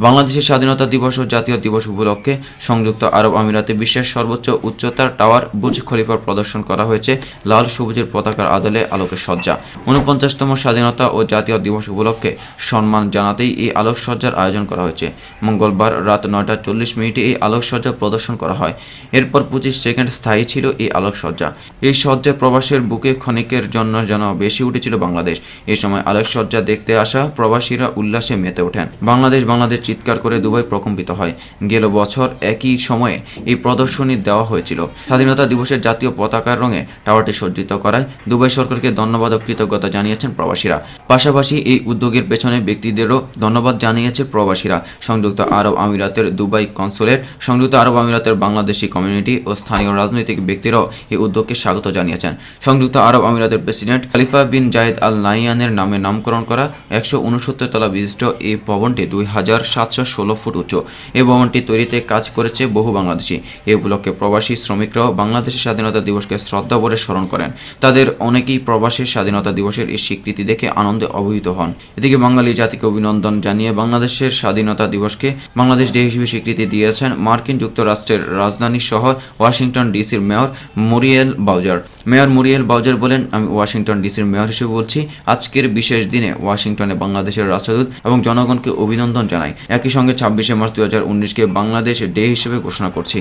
বাংলাদেশের স্বাধীনতা দিবস ও জাতীয় দিবস উপলক্ষে সংযুক্ত আরব আমিরাতে বিশ্বের সর্বোচ্চ উচ্চতার টাওয়ার বুর্জ খলিফার প্রদর্শন করা হয়েছে লাল সবুজের পতাকার আদলে আলোকের সজ্জা। ৪৯তম স্বাধীনতা ও জাতীয় দিবস উপলক্ষে সম্মান জানাতেই এই আলোকসজ্জার আয়োজন করা হয়েছে। মঙ্গলবার রাত ৯টা ৪০ এই আলোকসজ্জা প্রদর্শন করা হয়। এরপর ২৫ সেকেন্ড স্থায়ী ছিল এই আলোকসজ্জা। এই সজ্জায় প্রবাসের বুকে ক্ষণিকের জন্য যেন বেশি উঠেছিল বাংলাদেশ। এই সময় আলোকসজ্জা দেখতে আসা প্রবাসীরা উল্লাসে মেতে ওঠেন। বাংলাদেশ চিৎকার করে দুবাই প্রকম্পিত হয়। গেল বছর একই সময়ে এই প্রদর্শনী দেওয়া হয়েছিল। স্বাধীনতা দিবসের জাতীয় পতাকার রঙে টাওয়ারটি সজ্জিত করায় দুবাই সরকারকে ধন্যবাদ ও কৃতজ্ঞতা জানিয়েছেন প্রবাসীরা। পাশাপাশি এই উদ্যোগের পেছনে ব্যক্তিদেরও ধন্যবাদ জানিয়েছে প্রবাসীরা। সংযুক্ত আরব আমিরাতের দুবাই কনসুলেট, সংযুক্ত আরব আমিরাতের বাংলাদেশি কমিউনিটি ও স্থানীয় রাজনৈতিক ব্যক্তিরাও এই উদ্যোগকে স্বাগত জানিয়েছেন। সংযুক্ত আরব আমিরাতের প্রেসিডেন্ট খলিফা বিন জায়েদ আল নাহিয়ানের নামে নামকরণ করা ১৬৯ তলা বিশিষ্ট এই ভবনটি ২,৭১৬ ফুট উচ্চ। এই ভবনটি তৈরিতে কাজ করেছে বহু বাংলাদেশি। এই উপলক্ষে প্রবাসী শ্রমিকরাও বাংলাদেশের স্বাধীনতা দিবসকে শ্রদ্ধা ভরে স্মরণ করেন। তাদের অনেকেই প্রবাসী স্বাধীনতা দিবসের এই স্বীকৃতি দেখে আনন্দে অবহিত হন। এদিকে বাঙালি জাতিকে অভিনন্দন জানিয়ে বাংলাদেশের স্বাধীনতা দিবসকে বাংলাদেশ ডে হিসেবে স্বীকৃতি দিয়েছেন মার্কিন যুক্তরাষ্ট্রের রাজধানী শহর ওয়াশিংটন ডিসির mayor Muriel browser. Mayor Muriel browser বলেন, আমি ওয়াশিংটন ডিসির মেয়র হিসেবে বলছি, আজকের বিশেষ দিনে ওয়াশিংটনে বাংলাদেশের রাষ্ট্রদূত এবং জনগণকে অভিনন্দন জানাই। একই সঙ্গে ২৬শে মার্চ ২০১৯কে বাংলাদেশ ডে হিসেবে ঘোষণা করছি।